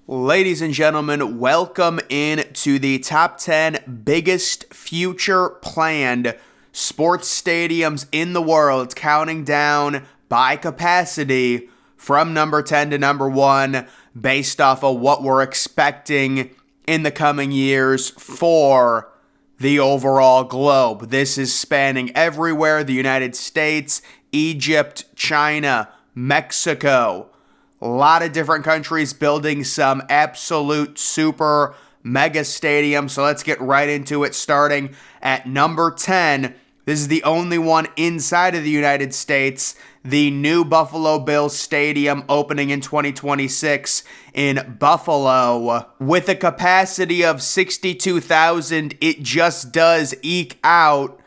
Ladies and gentlemen, welcome in to the top 10 biggest future planned sports stadiums in the world, counting down by capacity from number 10 to number 1 based off of what we're expecting in the coming years for the overall globe. This is spanning everywhere: the United States, Egypt, China, Mexico. A lot of different countries building some absolute super mega stadiums. So let's get right into it, starting at number 10. This is the only one inside of the United States. The new Buffalo Bills Stadium opening in 2026 in Buffalo. With a capacity of 62,000, it just does eke out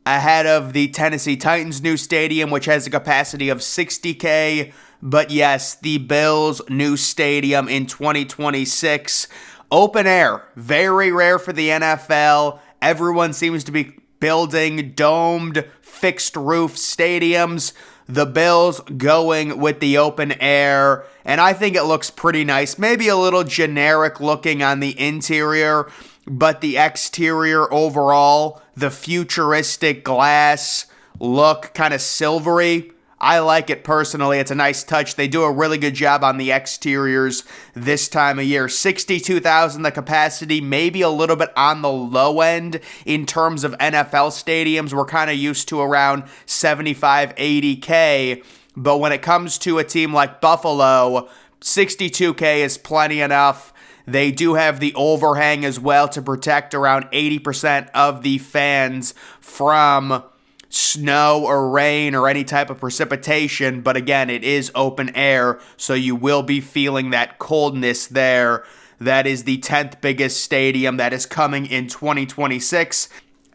ahead of the Tennessee Titans' new stadium, which has a capacity of 60K. But yes, the Bills' new stadium in 2026. Open air, very rare for the NFL. Everyone seems to be building domed, fixed roof stadiums. The Bills going with the open air, and I think it looks pretty nice. Maybe a little generic looking on the interior, but the exterior overall, the futuristic glass look, kind of silvery. I like it personally. It's a nice touch. They do a really good job on the exteriors this time of year. 62,000 the capacity, maybe a little bit on the low end in terms of NFL stadiums. We're kind of used to around 75, 80K. But when it comes to a team like Buffalo, 62K is plenty enough. They do have the overhang as well to protect around 80% of the fans from snow or rain or any type of precipitation, but again, it is open air, so you will be feeling that coldness there. That is the 10th biggest stadium that is coming in 2026.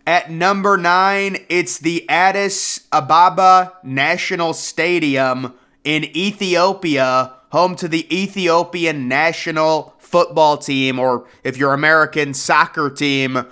At number 9, it's the Addis Ababa National Stadium in Ethiopia, home to the Ethiopian national football team, or if you're American, soccer team.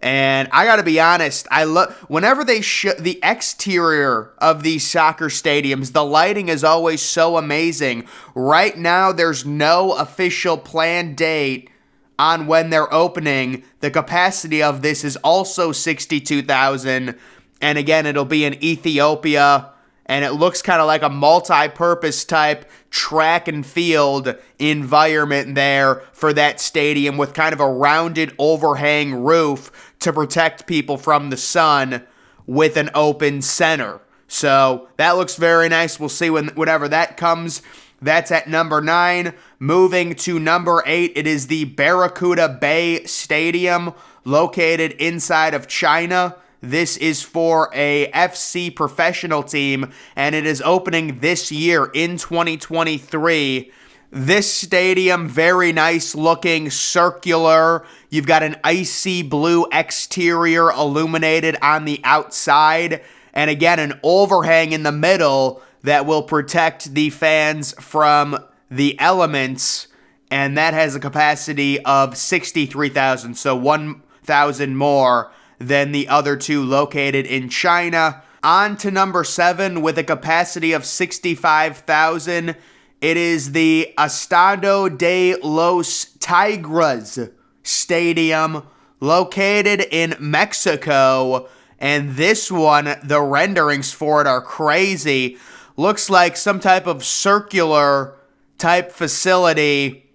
And I gotta be honest, I love whenever they show the exterior of these soccer stadiums, the lighting is always so amazing. Right now, there's no official planned date on when they're opening. The capacity of this is also 62,000. And again, it'll be in Ethiopia. And it looks kind of like a multi-purpose type track and field environment there for that stadium, with kind of a rounded overhang roof to protect people from the sun with an open center. So that looks very nice. We'll see whenever that comes. That's at number 9. Moving to number 8, it is the Barracuda Bay Stadium located inside of China. This is for a FC professional team, and it is opening this year in 2023. This stadium, very nice looking, circular. You've got an icy blue exterior illuminated on the outside, and again, an overhang in the middle that will protect the fans from the elements, and that has a capacity of 63,000, so 1,000 more than the other two located in China. On to number 7 with a capacity of 65,000. It is the Estadio de los Tigres Stadium located in Mexico. And this one, the renderings for it are crazy. Looks like some type of circular type facility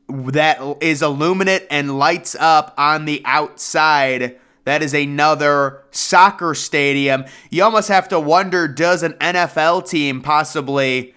that is illuminate and lights up on the outside. That is another soccer stadium. You almost have to wonder, does an NFL team possibly,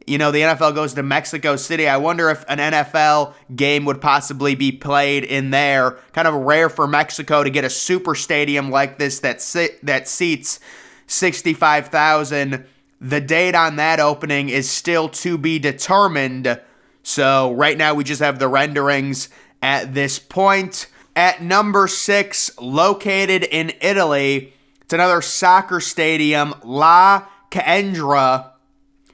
the NFL goes to Mexico City. I wonder if an NFL game would possibly be played in there. Kind of rare for Mexico to get a super stadium like this that seats 65,000. The date on that opening is still to be determined. So right now we just have the renderings at this point. At number 6, located in Italy, it's another soccer stadium, La Caendra,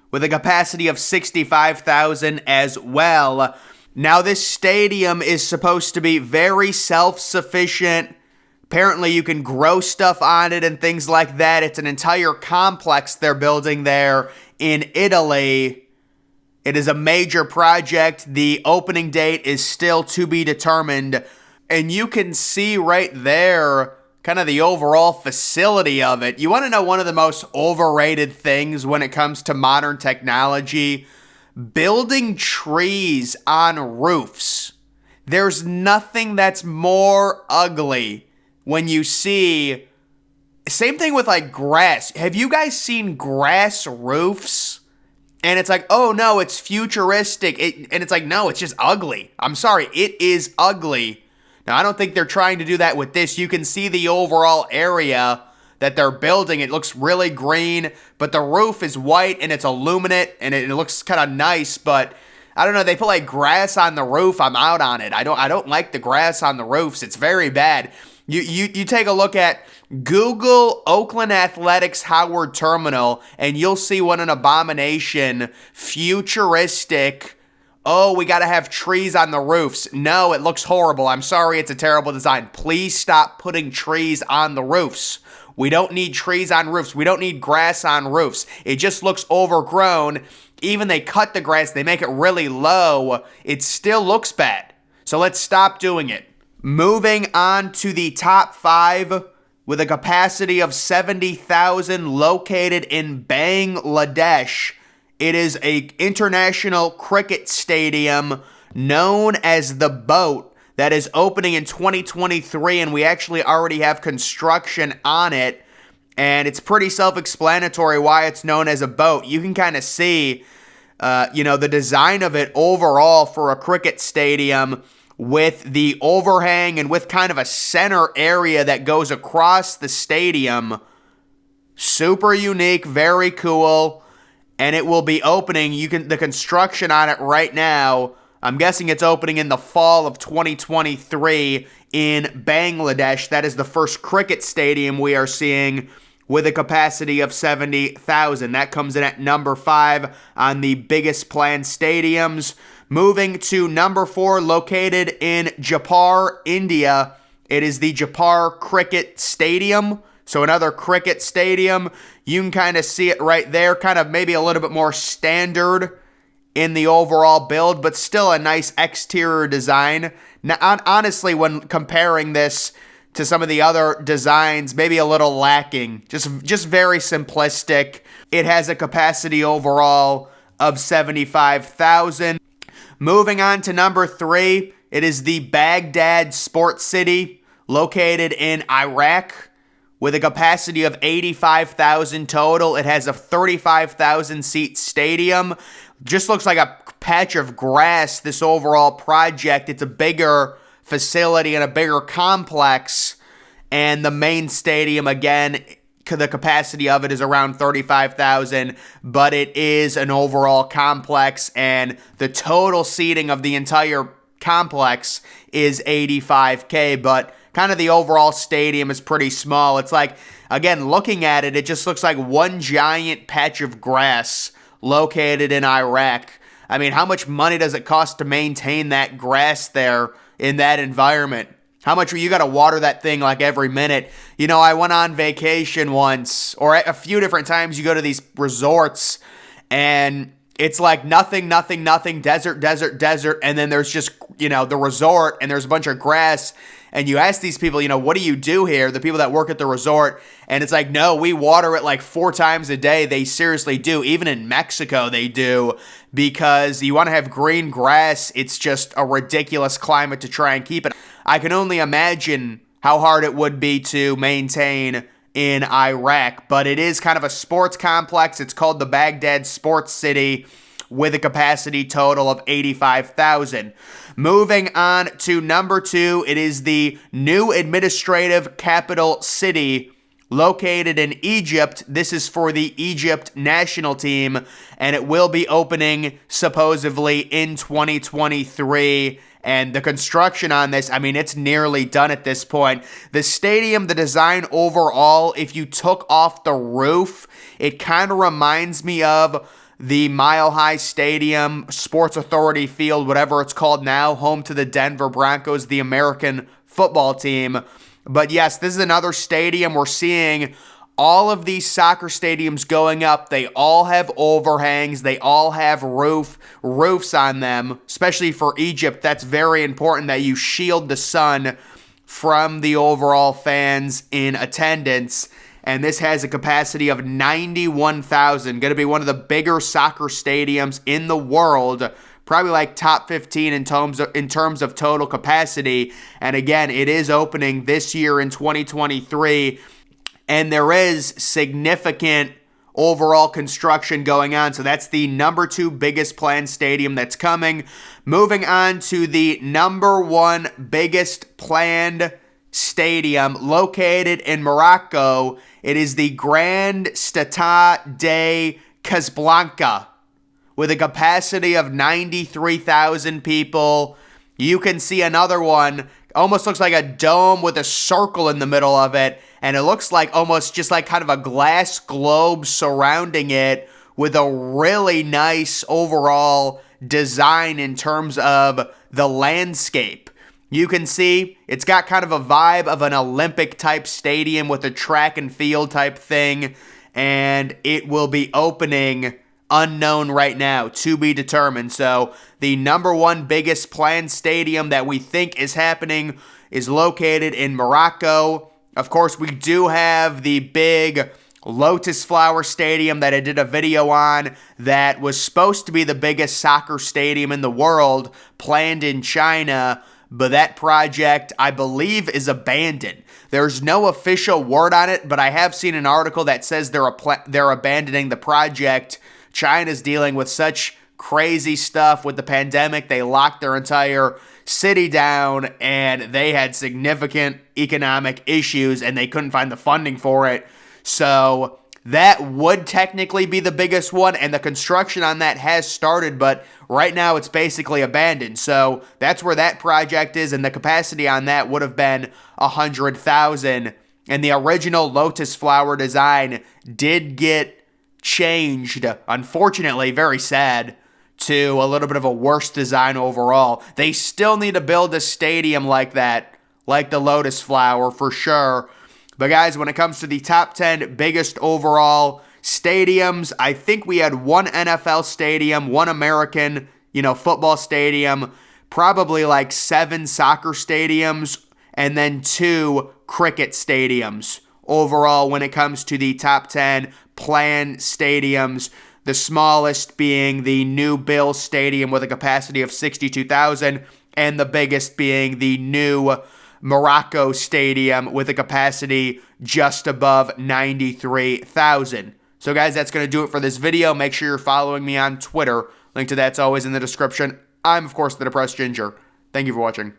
with a capacity of 65,000 as well. Now, this stadium is supposed to be very self-sufficient. Apparently, you can grow stuff on it and things like that. It's an entire complex they're building there in Italy. It is a major project. The opening date is still to be determined. And you can see right there kind of the overall facility of it. You want to know one of the most overrated things when it comes to modern technology? Building trees on roofs. There's nothing that's more ugly when you see. Same thing with like grass. Have you guys seen grass roofs? And it's like, oh no, it's futuristic. And it's like, no, it's just ugly. I'm sorry, it is ugly. Now, I don't think they're trying to do that with this. You can see the overall area that they're building. It looks really green, but the roof is white and it's illuminate and it looks kind of nice, but I don't know, they put like grass on the roof. I'm out on it. I don't like the grass on the roofs. It's very bad. You take a look at Google Oakland Athletics Howard Terminal and you'll see what an abomination, futuristic. Oh, we got to have trees on the roofs. No, it looks horrible. I'm sorry, it's a terrible design. Please stop putting trees on the roofs. We don't need trees on roofs. We don't need grass on roofs. It just looks overgrown. Even they cut the grass, they make it really low. It still looks bad. So let's stop doing it. Moving on to the top 5 with a capacity of 70,000 located in Bangladesh. It is an international cricket stadium known as The Boat that is opening in 2023, and we actually already have construction on it, and it's pretty self-explanatory why it's known as a boat. You can kind of see, the design of it overall for a cricket stadium with the overhang and with kind of a center area that goes across the stadium. Super unique, very cool. And it will be opening, the construction on it right now, I'm guessing it's opening in the fall of 2023 in Bangladesh. That is the first cricket stadium we are seeing with a capacity of 70,000. That comes in at number 5 on the biggest planned stadiums. Moving to number 4, located in Jaipur, India. It is the Jaipur Cricket Stadium. So another cricket stadium. You can kind of see it right there. Kind of maybe a little bit more standard in the overall build, but still a nice exterior design. Now, honestly, when comparing this to some of the other designs, maybe a little lacking. Just very simplistic. It has a capacity overall of 75,000. Moving on to number 3, it is the Baghdad Sports City, located in Iraq, with a capacity of 85,000 total. It has a 35,000 seat stadium. Just looks like a patch of grass, this overall project. It's a bigger facility and a bigger complex. And the main stadium, again, the capacity of it is around 35,000, but it is an overall complex, and the total seating of the entire complex is 85K, but kind of the overall stadium is pretty small. It's like, again, looking at it, it just looks like one giant patch of grass located in Iraq. I mean, how much money does it cost to maintain that grass there in that environment? How much you got to water that thing like every minute? You know, I went on vacation once, or a few different times. You go to these resorts, and it's like nothing, desert, and then there's just, the resort, and there's a bunch of grass, and you ask these people, what do you do here? The people that work at the resort, and it's like, no, we water it like 4 times a day. They seriously do. Even in Mexico, they do, because you want to have green grass. It's just a ridiculous climate to try and keep it. I can only imagine how hard it would be to maintain in Iraq, but it is kind of a sports complex. It's called the Baghdad Sports City with a capacity total of 85,000. Moving on to number 2, it is the new administrative capital city located in Egypt. This is for the Egypt national team, and it will be opening supposedly in 2023. And the construction on this, I mean, it's nearly done at this point. The stadium, the design overall, if you took off the roof, it kind of reminds me of the Mile High Stadium, Sports Authority Field, whatever it's called now, home to the Denver Broncos, the American football team. But yes, this is another stadium we're seeing all of these soccer stadiums going up, they all have overhangs. They all have roofs on them, especially for Egypt. That's very important that you shield the sun from the overall fans in attendance. And this has a capacity of 91,000. Going to be one of the bigger soccer stadiums in the world. Probably like top 15 in terms of total capacity. And again, it is opening this year in 2023. And there is significant overall construction going on. So that's the number 2 biggest planned stadium that's coming. Moving on to the number 1 biggest planned stadium located in Morocco. It is the Grand Stade de Casablanca with a capacity of 93,000 people. You can see another one. Almost looks like a dome with a circle in the middle of it. And it looks like almost just like kind of a glass globe surrounding it with a really nice overall design in terms of the landscape. You can see it's got kind of a vibe of an Olympic type stadium with a track and field type thing. And it will be opening unknown right now, to be determined. So the number 1 biggest planned stadium that we think is happening is located in Morocco. Of course, we do have the big Lotus Flower Stadium that I did a video on that was supposed to be the biggest soccer stadium in the world, planned in China, but that project, I believe, is abandoned. There's no official word on it, but I have seen an article that says they're abandoning the project. China's dealing with such crazy stuff with the pandemic. They locked their entire city down, and they had significant economic issues, and they couldn't find the funding for it. So that would technically be the biggest one, and the construction on that has started, but right now it's basically abandoned. So that's where that project is, and the capacity on that would have been 100,000. And the original Lotus Flower design did get changed, unfortunately, very sad, to a little bit of a worse design overall. They still need to build a stadium like that, like the Lotus Flower for sure. But guys, when it comes to the top 10 biggest overall stadiums, I think we had 1 NFL stadium, 1 American, football stadium, probably like 7 soccer stadiums, and then 2 cricket stadiums overall when it comes to the top 10 planned stadiums. The smallest being the new Bills Stadium with a capacity of 62,000, and the biggest being the new Morocco Stadium with a capacity just above 93,000. So guys, that's going to do it for this video. Make sure you're following me on Twitter. Link to that's always in the description. I'm, of course, the Depressed Ginger. Thank you for watching.